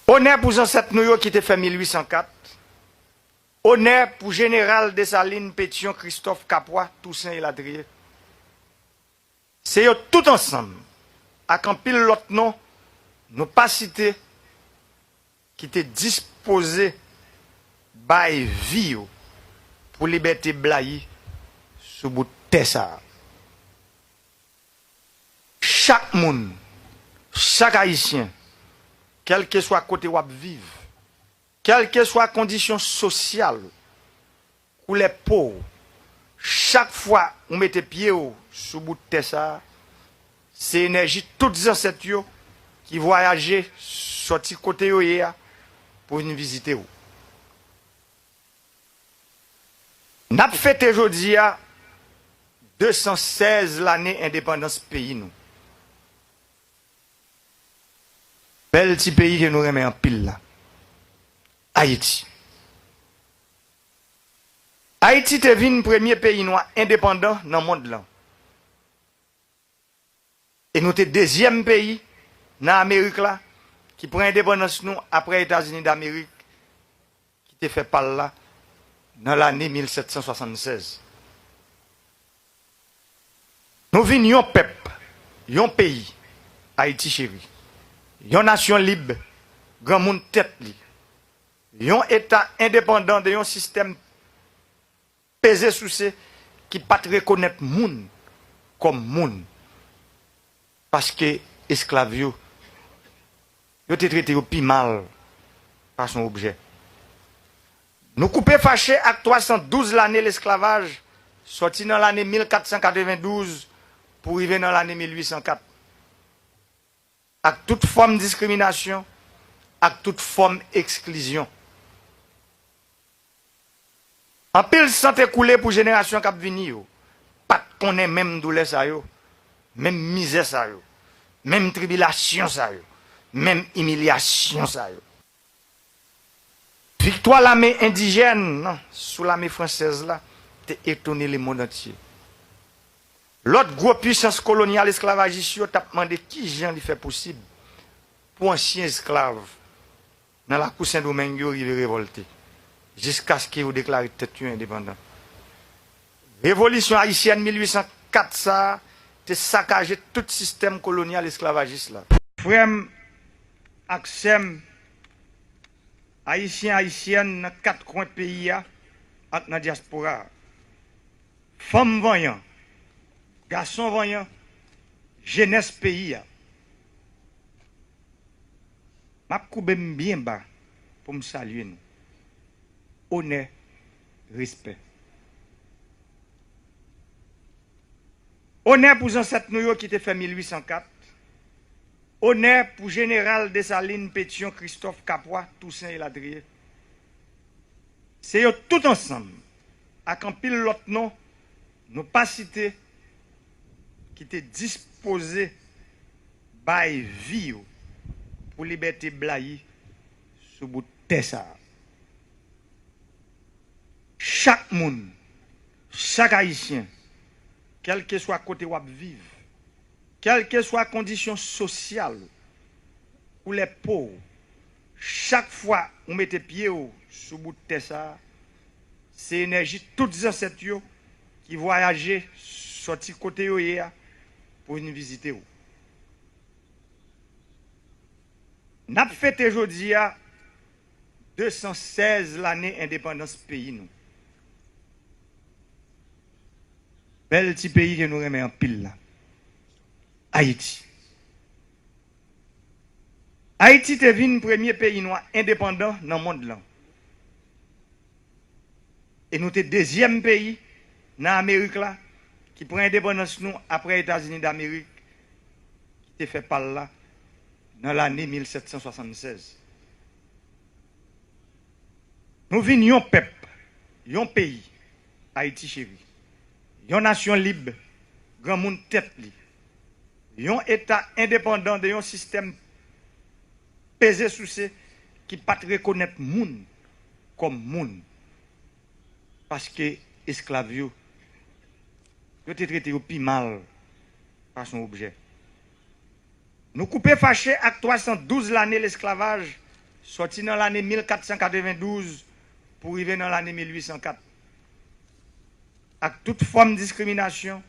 Honneur pour ancêtres nous qui étaient fait 1804. Honneur pour général Dessalines, Pétion, Christophe, Capois, Toussaint et Ladrier. C'est eux tout ensemble, avec un pile l'autre nom, nous pas cité, qui étaient disposés par vie pour liberté blaye sous bout de terre. Chaque monde, chaque haïtien, quel que soit côté où vivre, quelle que soit condition sociale, ou les pauvres, chaque fois on mette pied sous bout de terre, c'est énergie toutes les ancêtres qui voyageaient sorti côté pour venir visiter. N'a fêté aujourd'hui 216 l'année indépendance pays nous. Bel petit pays que nous remet en pile là. Haïti. Haïti est le premier pays noir indépendant dans le monde là. Et nous sommes le deuxième pays dans l'Amérique là qui prend indépendance nous après les États-Unis d'Amérique qui était fait par là dans l'année 1776. Nous venons un peuple, un pays, Haïti chéri, une nation libre, grand monde tête li, un État indépendant de un système pesé sous ce qui pas reconnaître monde comme monde parce que esclave yo te traité au plus mal par son objet. Nous coupons fâché à 312 l'année l'esclavage sorti dans l'année 1492 pour arriver dans l'année 1804. Avec toute forme de discrimination, avec toute forme d'exclusion. En pile santé coulé pour génération qui venir, pas qu'on ait même douleur ça yo, même misère ça yo, même tribulation ça yo, même humiliation ça yo. Victoire l'armée indigène non, sous l'armée française là, t'es étonné le monde entier. L'autre gros puissance coloniale esclavagiste t'a demandé qui gens lui fait possible pour ancien esclave dans la cour Saint-Domingue il est révolté jusqu'à ce qu'il déclare tête indépendant. Révolution haïtienne 1804 ça t'es saccagé tout système colonial esclavagiste là. Frère Axem haïtien haïtienne dans quatre coins de pays avec dans la diaspora. Femmes voyant, garçons voyant, jeunesse pays. Je vais bien bas pour me saluer. Honneur, respect. Honneur pour les ancêtres nous qui étaient fait 1804. Honneur pour général Dessalines, Pétion, Christophe, Capois, Toussaint et Ladrier. C'est eux tout ensemble, avec un pile l'autre nom, nous pas cité, qui étaient disposés par vie pour liberté blaye sous bout de terre. Chaque monde, chaque haïtien, quel que soit côté où vivre, quelle que soit la condition sociale ou les pauvres, chaque fois on mette pied sous bout de terre, c'est énergie toutes les ancêtres qui voyageaient sorti côté pour venir visiter. N'a fêté aujourd'hui 216 l'année indépendance pays nous. Bel petit pays que nous remet en pile là. Haïti. Haïti est le premier pays noir indépendant dans le monde là. Et nous sommes le deuxième pays dans l'Amérique là qui prend indépendance nous après les États-Unis d'Amérique qui était fait par là dans l'année 1776. Nous venons un peuple, un pays, Haïti chéri, une nation libre, grand monde tête li, un État indépendant de un système pesé sous ce qui pas reconnaître monde comme monde parce que esclave yo te traité au plus mal par son objet. Nous coupons fâché à 312 l'année l'esclavage sorti dans l'année 1492 pour arriver dans l'année 1804. Avec toute forme de discrimination,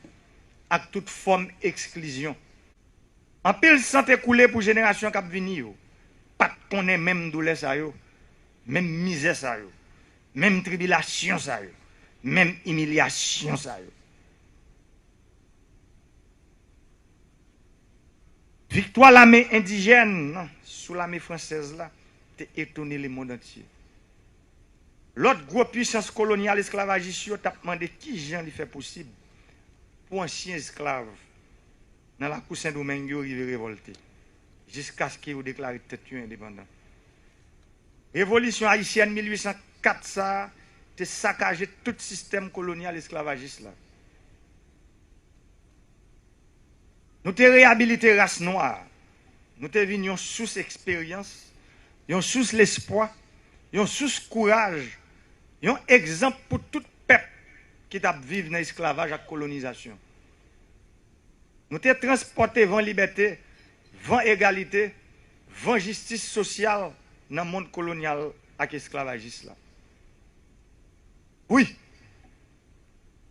avec toute forme d'exclusion. En pile santé coulé pour génération qui venir, pas connaît même douleur ça yo, même misère ça yo, même tribulation ça yo, même humiliation ça yo. Victoire l'armée indigène sous l'armée française là, t'es étonné le monde entier. L'autre gros puissance coloniale esclavagiste t'a demandé qui gens lui fait possible pour ancien esclave dans la cour Saint-Domingue arrive révolté jusqu'à ce qu'il déclare tête indépendant. Révolution haïtienne 1804 ça te saccagé tout système colonial esclavagiste là. Nous te réhabilité race noire. Nous te venions sous expérience, yon sous l'espoir, yon sous courage, yon exemple pour tout peuple qui t'a vivre dans l'esclavage et la colonisation. Nous te transporté vers liberté, vers égalité, vers justice sociale dans le monde colonial et esclavagiste là. Oui.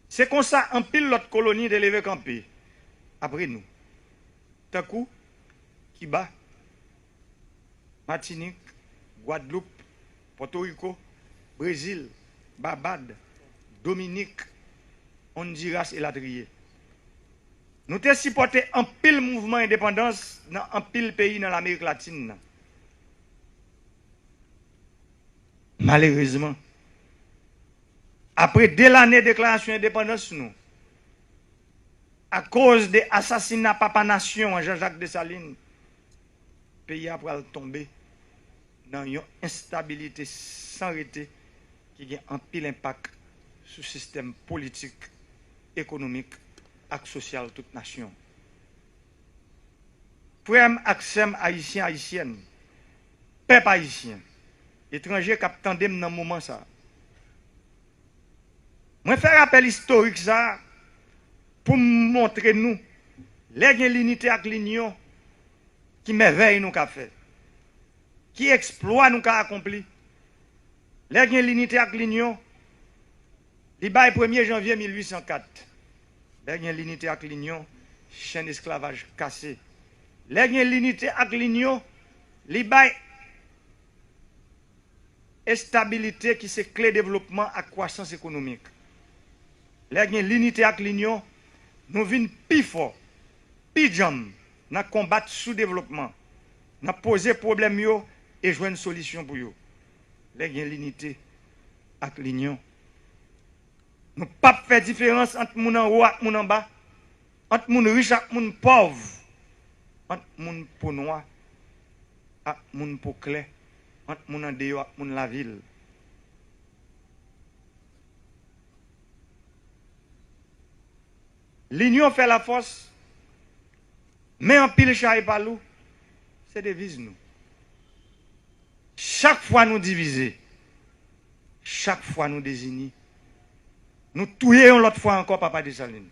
C'est comme ça un pile l'autre colonie de lever campé après nous. Takou, Kiba, Martinique, Guadeloupe, Porto Rico, Brésil, Barbade, Dominique, Honduras et Ladrier. Nous avons supporté un pile mouvement d'indépendance dans un pile pays dans l'Amérique latine. Malheureusement, après 2 années de déclaration d'indépendance, nous, à cause des assassinats Papa Nation Jean-Jacques Dessalines, le pays a tombé dans une instabilité sans arrêt qui a un pile impact sur le système politique, économique et social de toute nation. Frère Axem haïtien, haïtienne, peuple haïtien, étranger qui attendent dans ce moment ça. Moi faire rappel historique ça pour montrer nous l'unité avec l'union qui merveille nous qu'a fait, qui exploit nous qu'a accompli. L'unité avec l'union, le 1er janvier 1804. L'unité avec l'union, chaîne d'esclavage cassé. L'unité avec l'union, le stabilité qui c'est clé développement et croissance économique. L'unité avec l'union, nous venons plus fort, plus jam, dans combattre sous-développement, dans poser problème et jouer une solution pour eux. L'unité avec l'union. Nous ne pouvons pas faire différence entre les gens en haut et les gens en bas, entre les gens riches et les gens pauvres, entre les gens pour noirs et les gens pour clairs, entre les gens en dehors et les gens de la ville. L'union fait la force, mais en pile chat et palou, c'est devise nous. Chaque fois nous diviser, chaque fois nous désigner, nous touillons l'autre fois encore Papa Dessalines.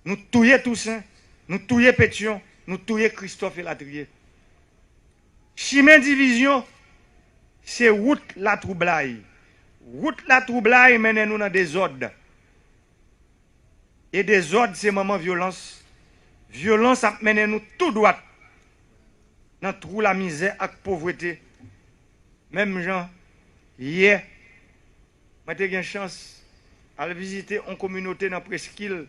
Nous touillons Toussaint, nous touillons Pétion, nous touillons Christophe et Ladrier. Chemin division, c'est route la troublaille. Route la troublaille mène nous dans des ordres. Et des ordres, c'est moment violence. Violence a mené nous tout droit dans trou la misère et la pauvreté. Même gens, hier, j'ai eu une chance à visiter une communauté dans Presqu'île,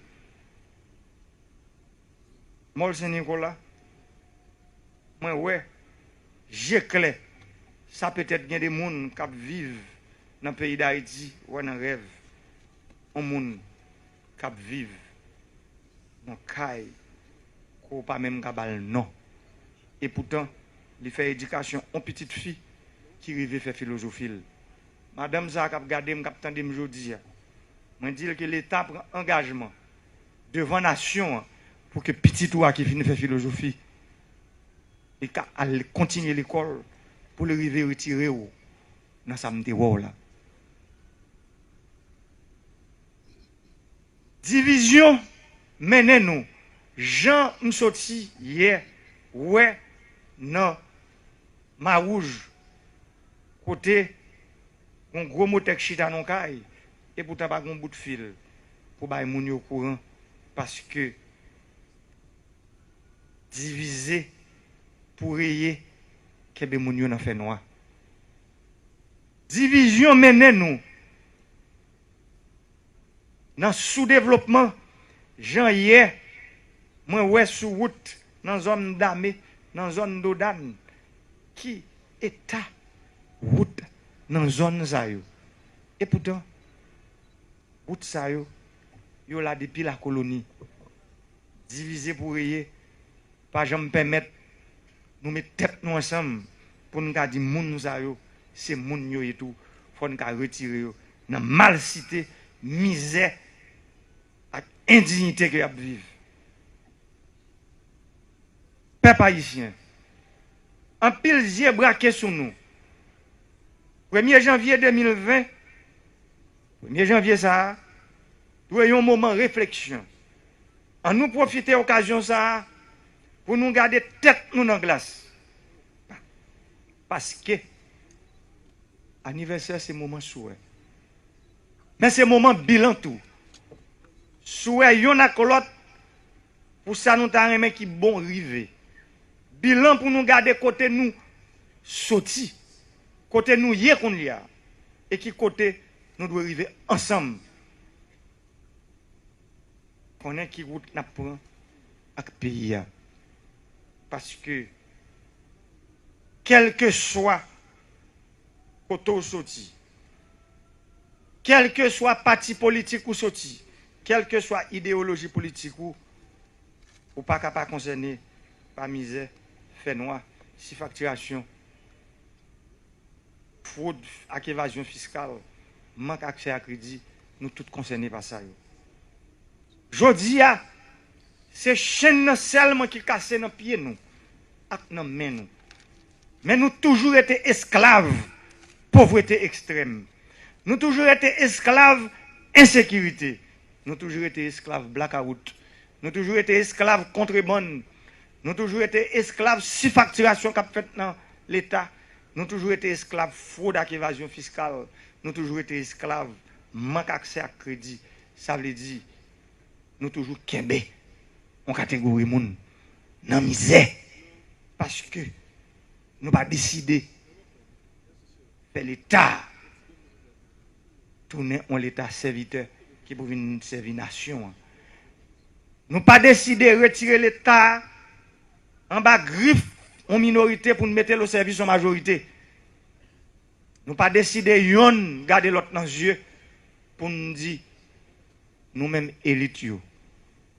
Mol Saint-Nicolas. Moi, ouais, j'ai clair. Ça peut-être bien des gens qui vivent dans le pays d'Haïti ou dans le rêve. Un monde qui vivent dans le caille, qui pas même cabal non. Et pourtant, il fait éducation en petite fille qui arrive faire philosophie. Madame Zah qui a regardé, qui a entendu aujourd'hui, je dis que l'État prend engagement devant la nation pour que petit toi qui finit faire philosophie et qu'elle continue l'école pour le arriver retirer dans sa là. Division menez-nous. Jean m'sorti hier, ouais, non, ma rouge, côté, un gros moteur chita non caille, et pourtant pas un bout de fil pour bailler moun yo au courant, parce que diviser pour rayer, que moun yo nan fait noir. Division mène nous dans le sous-développement. Jean hier, moi ouais sous route, dans la zone d'Amé, dans la zone d'Odan, qui est à route dans la zone Zayo. Et pourtant, route Zayo, yo là depuis la colonie, divisé pour rayer, pas jamais permettre nous mettre tête nous ensemble pour nous dire moun Zayo, c'est moun yo et tout, faut nous retirer yo dans mal cité, misère, et indignité que y a vivre. Peuple haïtien, en pile yeux braqué sur nous. 1er janvier 2020, 1er janvier ça, nous avons un moment de réflexion. En nous profiter de l'occasion ça pour nous garder tête nous dans la glace. Parce que l'anniversaire c'est moment souhait. Mais c'est moment bilan tout. Souhait yon ak l'autre pour ça nous ta remen qui bon rivé. Bilan pour nous garder côté nous sorti. Côté nous yé qu'on y a. Et qui côté nous devons arriver ensemble. Connaît qui route n'a prend avec pays. Parce que quel que soit côté sorti, quel que soit parti politique ou sorti, quelle que soit idéologie politique ou pas capable concerner par misère, fait noir, si facturation, fraude, avec évasion fiscale, manque d'accès à crédit, nous tous concernés par ça. Jodi a, c'est chaîne seulement qui casse dans pied nous, avec nos mains nous. Mais nous toujours été esclaves, pauvreté extrême. Nous toujours été esclaves, insécurité. Nous toujours été esclaves blackout. Nous toujours été esclaves contrebande. Nous toujours été esclaves si facturation qu'a fait dans l'État. Nous toujours été esclaves fraude et évasion fiscale. Nous toujours été esclaves manque d'accès à crédit. Ça veut dire nous toujours kembe en catégorie moun dans misère parce que nous pas décidé faire l'État tourner en l'État serviteur qui pour venir servir nation. Nous pas décidé retirer l'État en bas griffe en minorité pour nous mettre au service en majorité. Nous pas décidé yon garder l'autre dans les yeux pour nous dire nous-mêmes élites yo.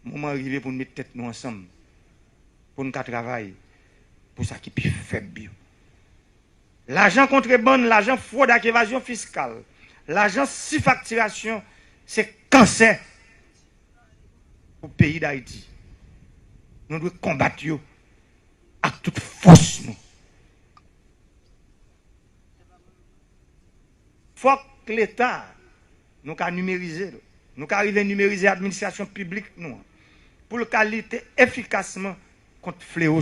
Moment arrivé pour nous mettre tête nous ensemble pour nous travailler pour ça qui plus faible. L'argent contrebande, l'argent fraude et évasion fiscale, l'argent si facturation, c'est cancer pour le pays d'Haïti. Nous devons combattre yo avec toute force. Il faut que l'État nous numériser, nous arriver à numériser l'administration publique nous, pour le qualité efficacement contre le fléau.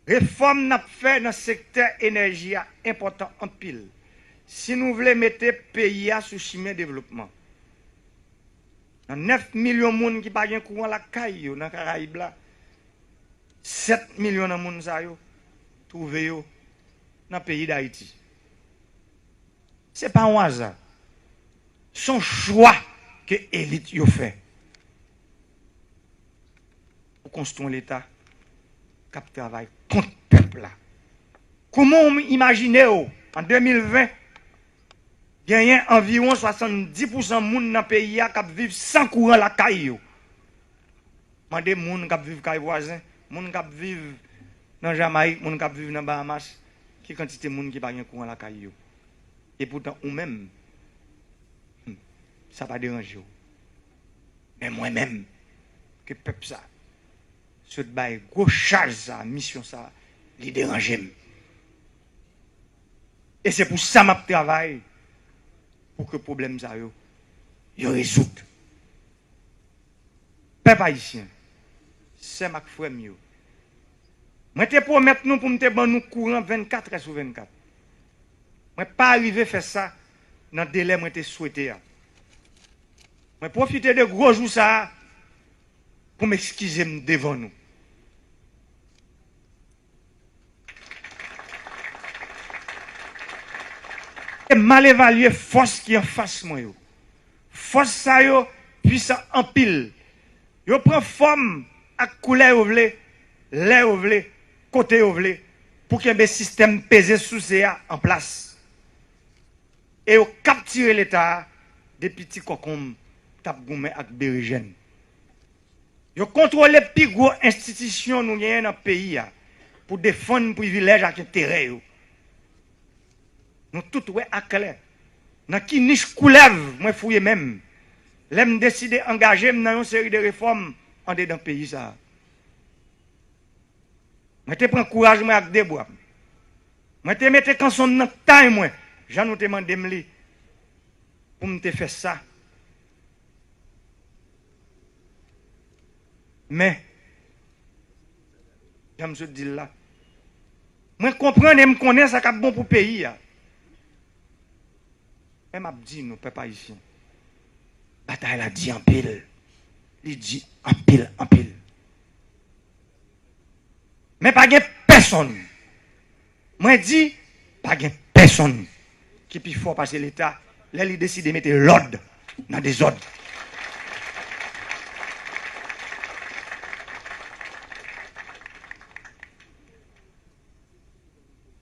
Réforme n'a fait dans le secteur énergie important en pile. Si nous voulons mettre le pays sous chemin de développement, 9 millions de personnes qui n'ont pas courant la caille dans les Caraïbes, 7 millions de personnes trouvées dans le pays d'Haïti. Ce n'est pas un hasard. Son choix que l'élite a fait pour construire l'État qui travaille contre le peuple. Comment imaginez en 2020, il y a environ 70% de gens dans le pays qui vivent sans courant la caille. Mandez les gens qui vivent dans les voisins, les gens qui vivent dans Jamaïque, les gens qui vivent dans Bahamas, qui quantité de gens qui n'ont pas courant la caille. Et pourtant, ou même, ça va déranger. Mais moi-même, que le peuple ça, ce bail, gros charge ça, mission ça, les déranger. Et c'est pour ça que je travaille, pour que le problème ça, yo résout. Peuple haïtien, c'est ma frère mieux. Je te promets nous pour me nous courant 24 heures sur 24. Je ne pas arrivé à faire ça dans le délai que je souhaité. Je profite de gros jours ça pour m'excuser devant nous. Et mal évaluer force qui est en face de moi. Force ça yo puissant en pile. Yo prend forme à couleur ovlé, l'air ovlé, côté ovlé pour qu'il y ait un système pesé sous CA en place. Et yo capturer l'État des petits cocombes tap goumé ak berigène. Yo contrôler plus gros institutions nous gagne dans le pays pour défendre privilèges et intérêts yo. Nous tout ouais à clair. Dans qui niche coulève, moi fouiller même. L'aime décider d'engager dans une série de réformes en dedans le pays ça. Moi te prends courage moi avec des bois. Moi te mettre quand son dans taille moi. J'en nous demande me pour me te faire ça. Mais j'aime ce dire là. Moi comprendre et me connaître ça qui est bon pour le pays. Mais m'a dit nous peuple haïtien. Bataille a dit en pile. Il dit en pile, en pile. Mais pas de personne. Moi dis pas de personne qui peut fort passer l'État. Là il décide de mettre l'ordre dans des ordres.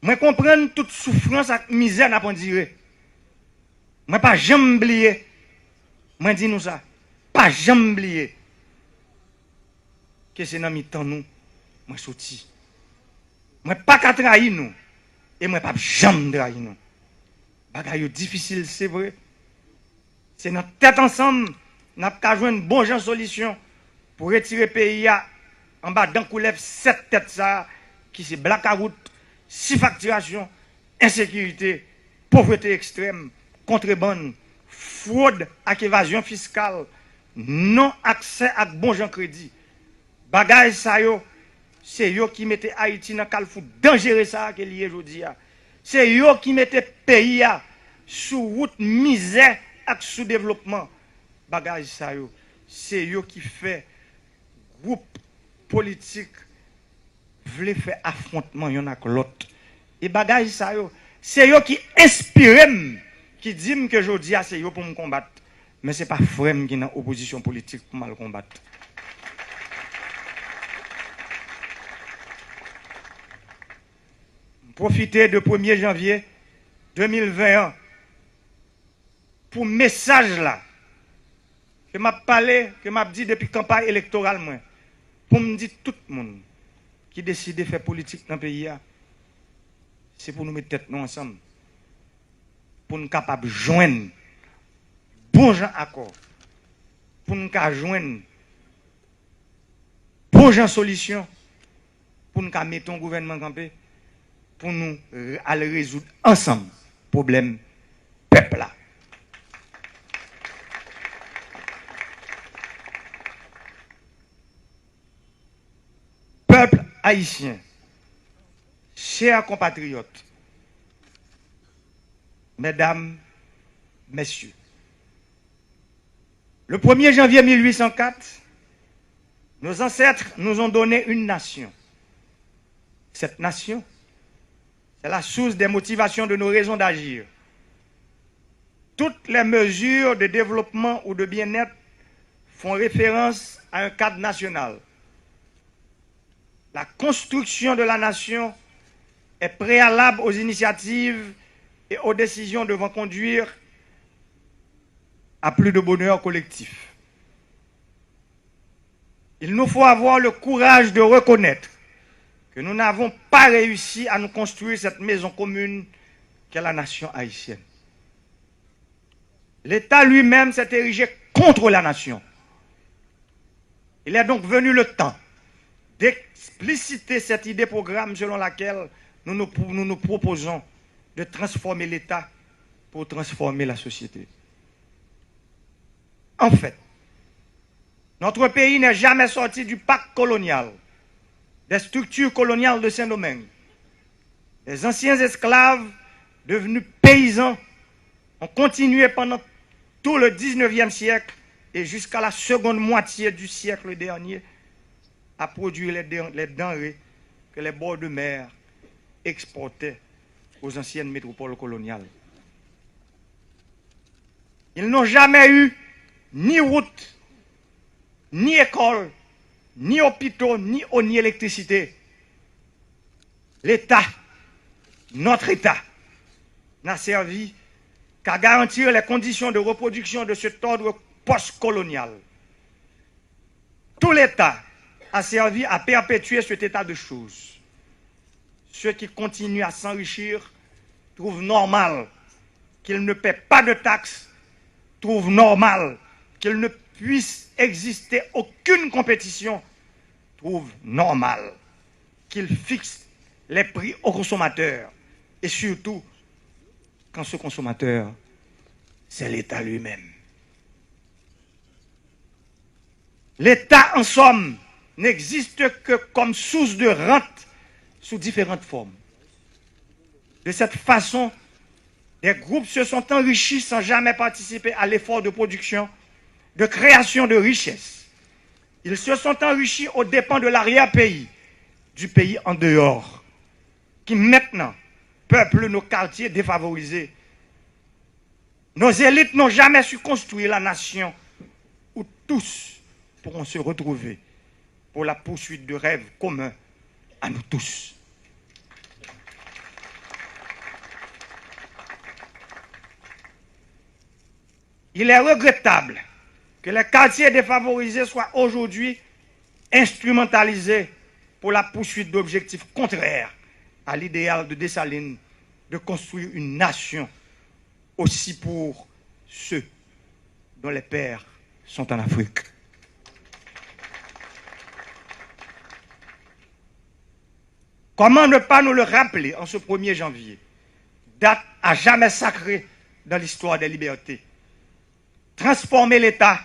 Moi comprendre toute souffrance et misère n'a pas dire. Moi pas jamais oublier. Moi dis nous ça. Pas jamais oublier. Que c'est dans mi-temps nous, moi sorti. Moi pas qu'à trahir nous. Et moi pas jamais trahir nous. Bagay difficile, c'est vrai. C'est notre tête ensemble, n'a pas jouer une bonne solution pour retirer le pays en bas d'un coup lève cette tête ça qui c'est blackout, si facturation, insécurité, pauvreté extrême, contrebande, fraude avec évasion fiscale, non accès à bon gens crédit. Bagay ça yo, c'est yo qui mettait Haïti dans calfou dangereux ça que lié aujourd'hui. C'est yo qui mettait pays sous route misère et sous développement. Bagay ça yo, c'est yo qui fait groupe politique vle faire affrontement yon ak l'autre. Et bagay ça yo, c'est yo qui inspire qui dit que jodi a c'est yo pour me combattre. Mais c'est pas frère qui dans opposition politique pour mal combattre. Profiter de 1er janvier 2021 pour message là que m'a parlé, que m'a dit depuis campagne électorale moi, pour me dire tout le monde qui décide de faire politique dans le pays, c'est pour nous mettre tête nous ensemble, pour nous capables de joindre bon gens accord, pour nous joindre bon gens solution, pour nous mettre un gouvernement campé, pour nous aller résoudre ensemble le problème peuple là. Peuple haïtien, chers compatriotes, mesdames, messieurs, le 1er janvier 1804, nos ancêtres nous ont donné une nation. Cette nation, c'est la source des motivations de nos raisons d'agir. Toutes les mesures de développement ou de bien-être font référence à un cadre national. La construction de la nation est préalable aux initiatives et aux décisions devant conduire à plus de bonheur collectif. Il nous faut avoir le courage de reconnaître que nous n'avons pas réussi à nous construire cette maison commune qu'est la nation haïtienne. L'État lui-même s'est érigé contre la nation. Il est donc venu le temps d'expliciter cette idée programme selon laquelle nous nous proposons de transformer l'État pour transformer la société. En fait, notre pays n'est jamais sorti du pacte colonial. des structures coloniales de Saint-Domingue. Les anciens esclaves, devenus paysans, ont continué pendant tout le 19e siècle et jusqu'à la seconde moitié du siècle dernier à produire les denrées que les bords de mer exportaient aux anciennes métropoles coloniales. Ils n'ont jamais eu ni route, ni école, ni hôpitaux, ni eau, ni électricité. L'État, notre État, n'a servi qu'à garantir les conditions de reproduction de cet ordre post-colonial. Tout l'État a servi à perpétuer cet état de choses. Ceux qui continuent à s'enrichir trouvent normal qu'ils ne paient pas de taxes, trouvent normal qu'il ne puisse exister aucune compétition, trouvent normal qu'ils fixent les prix aux consommateurs. Et surtout, quand ce consommateur, c'est l'État lui-même. L'État, en somme, n'existe que comme source de rente sous différentes formes. De cette façon, des groupes se sont enrichis sans jamais participer à l'effort de production, de création de richesses. Ils se sont enrichis aux dépens de l'arrière-pays, du pays en dehors, qui maintenant peuple nos quartiers défavorisés. Nos élites n'ont jamais su construire la nation où tous pourront se retrouver pour la poursuite de rêves communs à nous tous. Il est regrettable que les quartiers défavorisés soient aujourd'hui instrumentalisés pour la poursuite d'objectifs contraires à l'idéal de Dessalines de construire une nation aussi pour ceux dont les pères sont en Afrique. Comment ne pas nous le rappeler en ce 1er janvier, date à jamais sacrée dans l'histoire des libertés? Transformer l'État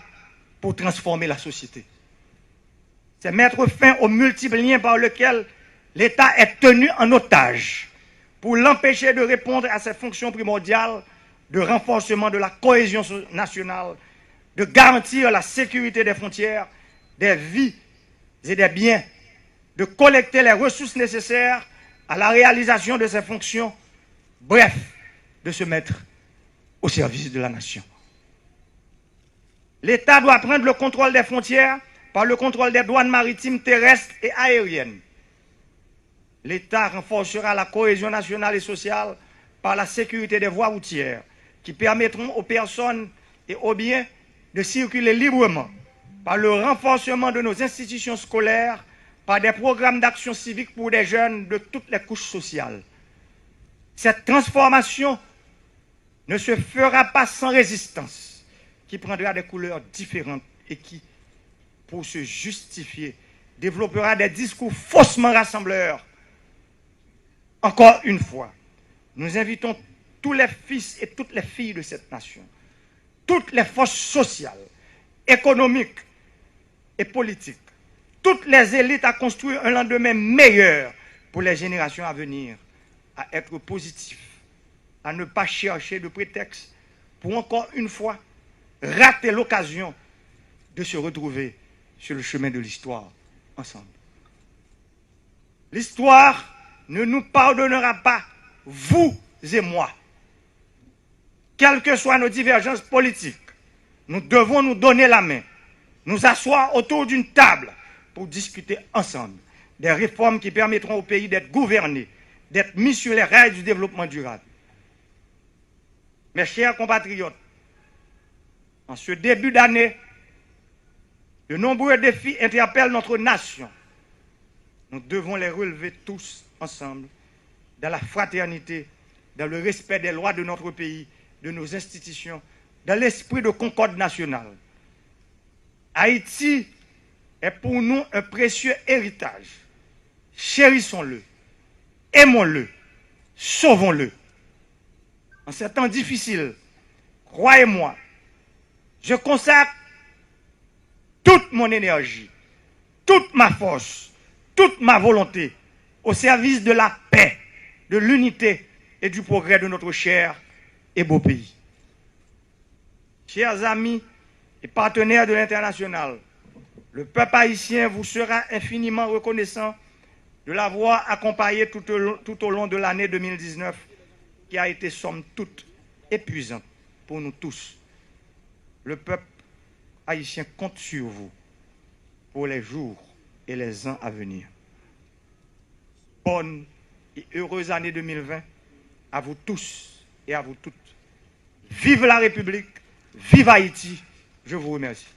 pour transformer la société. C'est mettre fin aux multiples liens par lesquels l'État est tenu en otage pour l'empêcher de répondre à ses fonctions primordiales de renforcement de la cohésion nationale, de garantir la sécurité des frontières, des vies et des biens, de collecter les ressources nécessaires à la réalisation de ses fonctions, bref, de se mettre au service de la nation. L'État doit prendre le contrôle des frontières par le contrôle des douanes maritimes, terrestres et aériennes. L'État renforcera la cohésion nationale et sociale par la sécurité des voies routières qui permettront aux personnes et aux biens de circuler librement, par le renforcement de nos institutions scolaires, par des programmes d'action civique pour des jeunes de toutes les couches sociales. Cette transformation ne se fera pas sans résistance, qui prendra des couleurs différentes et qui, pour se justifier, développera des discours faussement rassembleurs. Encore une fois, nous invitons tous les fils et toutes les filles de cette nation, toutes les forces sociales, économiques et politiques, toutes les élites à construire un lendemain meilleur pour les générations à venir, à être positifs, à ne pas chercher de prétexte pour encore une fois rater l'occasion de se retrouver sur le chemin de l'histoire ensemble. L'histoire ne nous pardonnera pas, vous et moi. Quelles que soient nos divergences politiques, nous devons nous donner la main, nous asseoir autour d'une table pour discuter ensemble des réformes qui permettront au pays d'être gouverné, d'être mis sur les rails du développement durable. Mes chers compatriotes, en ce début d'année, de nombreux défis interpellent notre nation. Nous devons les relever tous ensemble, dans la fraternité, dans le respect des lois de notre pays, de nos institutions, dans l'esprit de concorde nationale. Haïti est pour nous un précieux héritage. Chérissons-le, aimons-le, sauvons-le. En ces temps difficiles, croyez-moi, je consacre toute mon énergie, toute ma force, toute ma volonté au service de la paix, de l'unité et du progrès de notre cher et beau pays. Chers amis et partenaires de l'international, le peuple haïtien vous sera infiniment reconnaissant de l'avoir accompagné tout au long de l'année 2019 qui a été somme toute épuisante pour nous tous. Le peuple haïtien compte sur vous pour les jours et les ans à venir. Bonne et heureuse année 2020 à vous tous et à vous toutes. Vive la République, vive Haïti, je vous remercie.